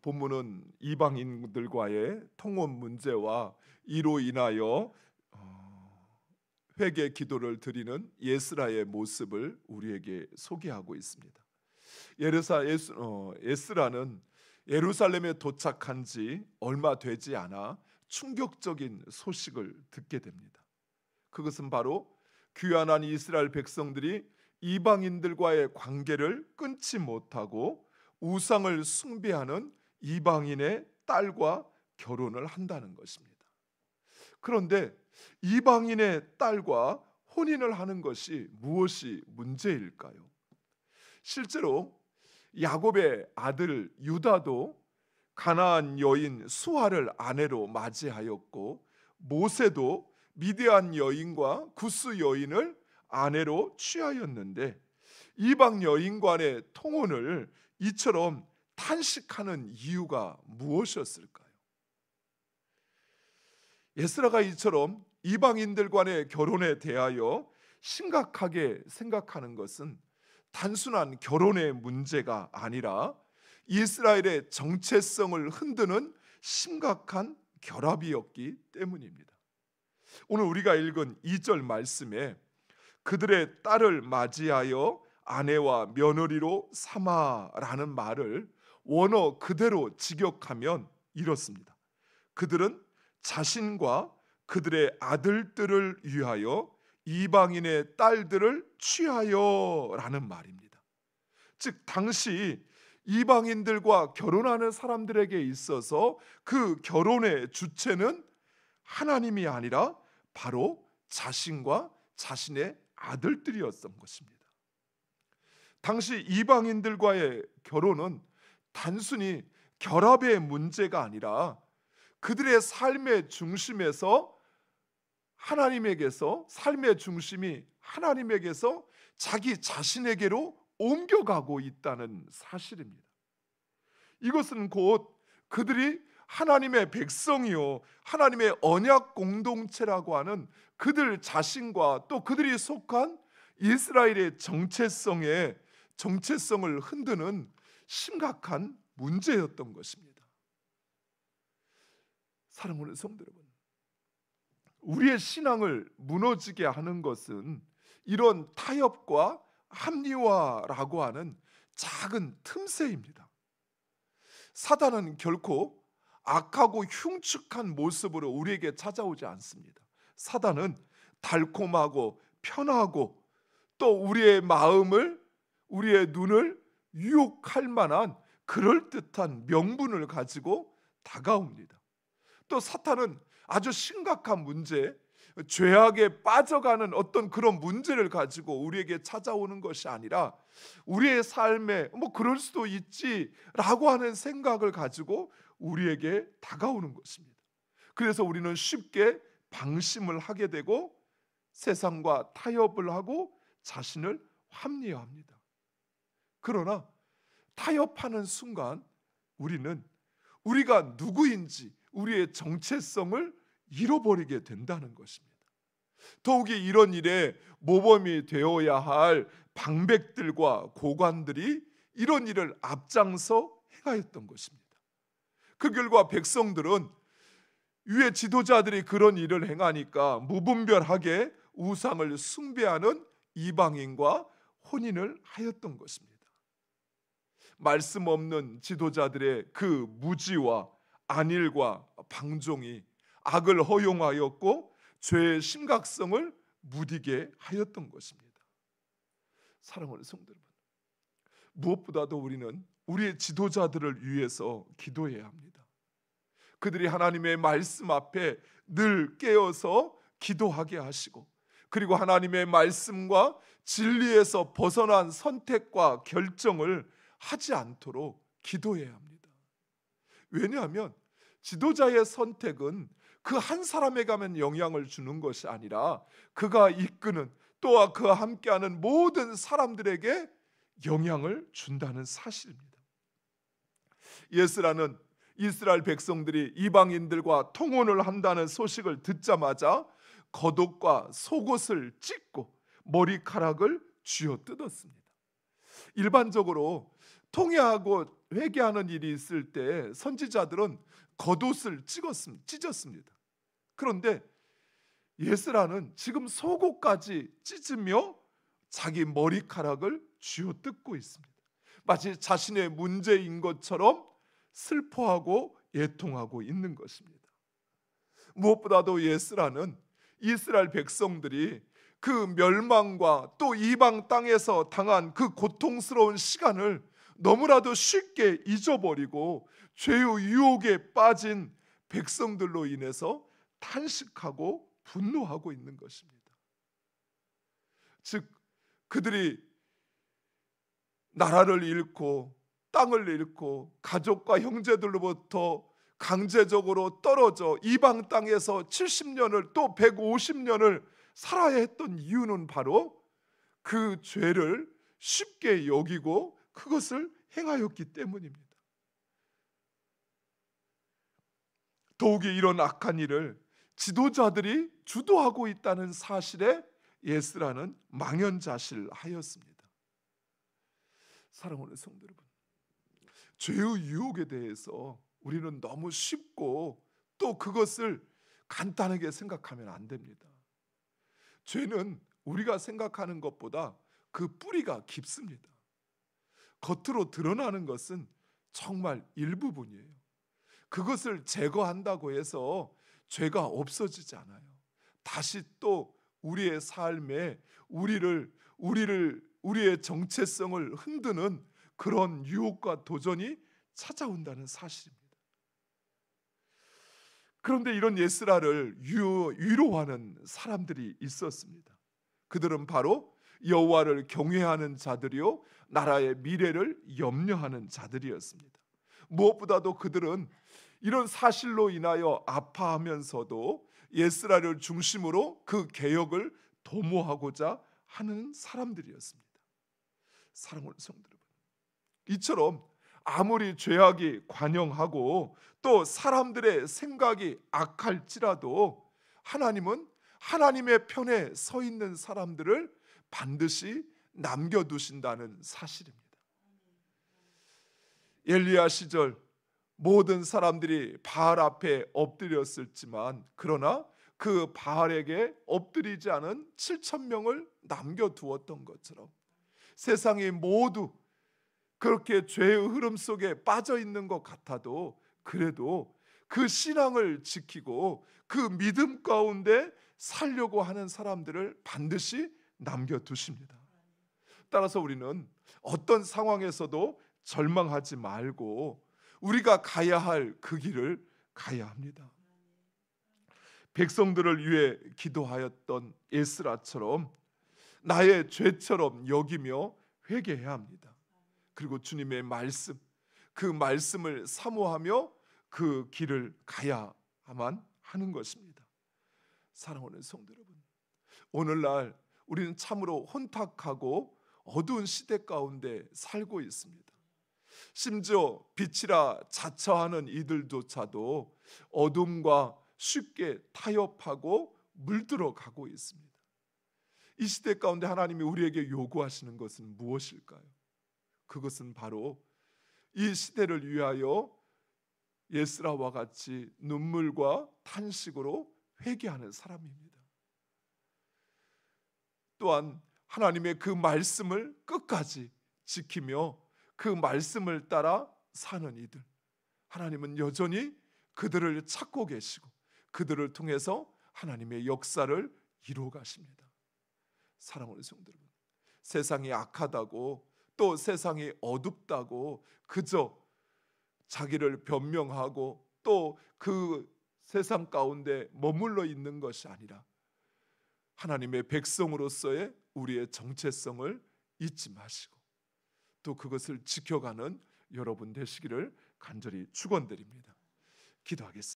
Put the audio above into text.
본문은 이방인들과의 통혼 문제와 이로 인하여 회개 기도를 드리는 예스라의 모습을 우리에게 소개하고 있습니다. 예스라는 예루살렘에 도착한 지 얼마 되지 않아 충격적인 소식을 듣게 됩니다. 그것은 바로 귀환한 이스라엘 백성들이 이방인들과의 관계를 끊지 못하고 우상을 숭배하는 이방인의 딸과 결혼을 한다는 것입니다. 그런데 이방인의 딸과 혼인을 하는 것이 무엇이 문제일까요? 실제로 야곱의 아들 유다도 가나안 여인 수아를 아내로 맞이하였고, 모세도 미디안 여인과 구스 여인을 아내로 취하였는데, 이방 여인간의 통혼을 이처럼 탄식하는 이유가 무엇이었을까요? 예스라가 이처럼 이방인들 간의 결혼에 대하여 심각하게 생각하는 것은 단순한 결혼의 문제가 아니라 이스라엘의 정체성을 흔드는 심각한 결합이었기 때문입니다. 오늘 우리가 읽은 2절 말씀에 그들의 딸을 맞이하여 아내와 며느리로 삼아라는 말을 원어 그대로 직역하면 이렇습니다. 그들은 자신과 그들의 아들들을 위하여 이방인의 딸들을 취하여라는 말입니다. 즉 당시 이방인들과 결혼하는 사람들에게 있어서 그 결혼의 주체는 하나님이 아니라 바로 자신과 자신의 아들들이었던 것입니다. 당시 이방인들과의 결혼은 단순히 결합의 문제가 아니라 그들의 삶의 중심에서 삶의 중심이 하나님에게서 자기 자신에게로 옮겨가고 있다는 사실입니다. 이것은 곧 그들이 하나님의 백성이요 하나님의 언약 공동체라고 하는 그들 자신과 또 그들이 속한 이스라엘의 정체성을 흔드는 심각한 문제였던 것입니다. 사랑하는 성도 여러분, 우리의 신앙을 무너지게 하는 것은 이런 타협과 합리화라고 하는 작은 틈새입니다. 사단은 결코 악하고 흉측한 모습으로 우리에게 찾아오지 않습니다. 사단은 달콤하고 편하고 또 우리의 마음을, 우리의 눈을 유혹할 만한 그럴듯한 명분을 가지고 다가옵니다. 또 사탄은 아주 심각한 문제, 죄악에 빠져가는 어떤 그런 문제를 가지고 우리에게 찾아오는 것이 아니라 우리의 삶에 그럴 수도 있지라고 하는 생각을 가지고 우리에게 다가오는 것입니다. 그래서 우리는 쉽게 방심을 하게 되고 세상과 타협을 하고 자신을 합리화합니다. 그러나 타협하는 순간 우리는 우리가 누구인지 우리의 정체성을 잃어버리게 된다는 것입니다. 더욱이 이런 일에 모범이 되어야 할 방백들과 고관들이 이런 일을 앞장서 행하였던 것입니다. 그 결과 백성들은 위의 지도자들이 그런 일을 행하니까 무분별하게 우상을 숭배하는 이방인과 혼인을 하였던 것입니다. 말씀 없는 지도자들의 그 무지와 안일과 방종이 악을 허용하였고 죄의 심각성을 무디게 하였던 것입니다. 사랑하는 성도 여러분, 무엇보다도 우리는 우리의 지도자들을 위해서 기도해야 합니다. 그들이 하나님의 말씀 앞에 늘 깨어서 기도하게 하시고, 그리고 하나님의 말씀과 진리에서 벗어난 선택과 결정을 하지 않도록 기도해야 합니다. 왜냐하면 지도자의 선택은 그 한 사람에게만 영향을 주는 것이 아니라 그가 이끄는 또한 그와 함께하는 모든 사람들에게 영향을 준다는 사실입니다. 예스라는 이스라엘 백성들이 이방인들과 통혼을 한다는 소식을 듣자마자 겉옷과 속옷을 찢고 머리카락을 쥐어뜯었습니다. 일반적으로 통회하고 회개하는 일이 있을 때 선지자들은 겉옷을 찢었습니다. 그런데 예스라는 지금 속옷까지 찢으며 자기 머리카락을 쥐어뜯고 있습니다. 마치 자신의 문제인 것처럼 슬퍼하고 애통하고 있는 것입니다. 무엇보다도 예스라는 이스라엘 백성들이 그 멸망과 또 이방 땅에서 당한 그 고통스러운 시간을 너무나도 쉽게 잊어버리고 죄의 유혹에 빠진 백성들로 인해서 탄식하고 분노하고 있는 것입니다. 즉 그들이 나라를 잃고 땅을 잃고 가족과 형제들로부터 강제적으로 떨어져 이방 땅에서 70년을 또 150년을 살아야 했던 이유는 바로 그 죄를 쉽게 여기고 그것을 행하였기 때문입니다. 더욱이 이런 악한 일을 지도자들이 주도하고 있다는 사실에 예스라는 망연자실하였습니다. 사랑하는 성도 여러분, 죄의 유혹에 대해서 우리는 너무 쉽고 또 그것을 간단하게 생각하면 안 됩니다. 죄는 우리가 생각하는 것보다 그 뿌리가 깊습니다. 겉으로 드러나는 것은 정말 일부분이에요. 그것을 제거한다고 해서 죄가 없어지지 않아요. 다시 또 우리의 삶에 우리의 정체성을 흔드는 그런 유혹과 도전이 찾아온다는 사실입니다. 그런데 이런 예스라를 위로하는 사람들이 있었습니다. 그들은 바로 여호와를 경외하는 자들이요 나라의 미래를 염려하는 자들이었습니다. 무엇보다도 그들은 이런 사실로 인하여 아파하면서도 예스라를 중심으로 그 개혁을 도모하고자 하는 사람들이었습니다. 사랑하는 성도 여러분, 이처럼 아무리 죄악이 관영하고 또 사람들의 생각이 악할지라도 하나님은 하나님의 편에 서 있는 사람들을 반드시 남겨두신다는 사실입니다. 엘리야 시절 모든 사람들이 바알 앞에 엎드렸을지만 그러나 그 바알에게 엎드리지 않은 7,000명을 남겨두었던 것처럼 세상이 모두 그렇게 죄의 흐름 속에 빠져 있는 것 같아도 그래도 그 신앙을 지키고 그 믿음 가운데 살려고 하는 사람들을 반드시 남겨두십니다. 따라서 우리는 어떤 상황에서도 절망하지 말고 우리가 가야 할 그 길을 가야 합니다. 백성들을 위해 기도하였던 에스라처럼 나의 죄처럼 여기며 회개해야 합니다. 그리고 주님의 말씀, 그 말씀을 사모하며 그 길을 가야만 하는 것입니다. 사랑하는 성도 여러분, 오늘날 우리는 참으로 혼탁하고 어두운 시대 가운데 살고 있습니다. 심지어 빛이라 자처하는 이들조차도 어둠과 쉽게 타협하고 물들어가고 있습니다. 이 시대 가운데 하나님이 우리에게 요구하시는 것은 무엇일까요? 그것은 바로 이 시대를 위하여 예스라와 같이 눈물과 탄식으로 회개하는 사람입니다. 또한 하나님의 그 말씀을 끝까지 지키며 그 말씀을 따라 사는 이들, 하나님은 여전히 그들을 찾고 계시고 그들을 통해서 하나님의 역사를 이루어 가십니다. 사랑하는 성도 여러분, 세상이 악하다고 또 세상이 어둡다고 그저 자기를 변명하고 또 그 세상 가운데 머물러 있는 것이 아니라 하나님의 백성으로서의 우리의 정체성을 잊지 마시고 또 그것을 지켜가는 여러분 되시기를 간절히 축원드립니다. 기도하겠습니다.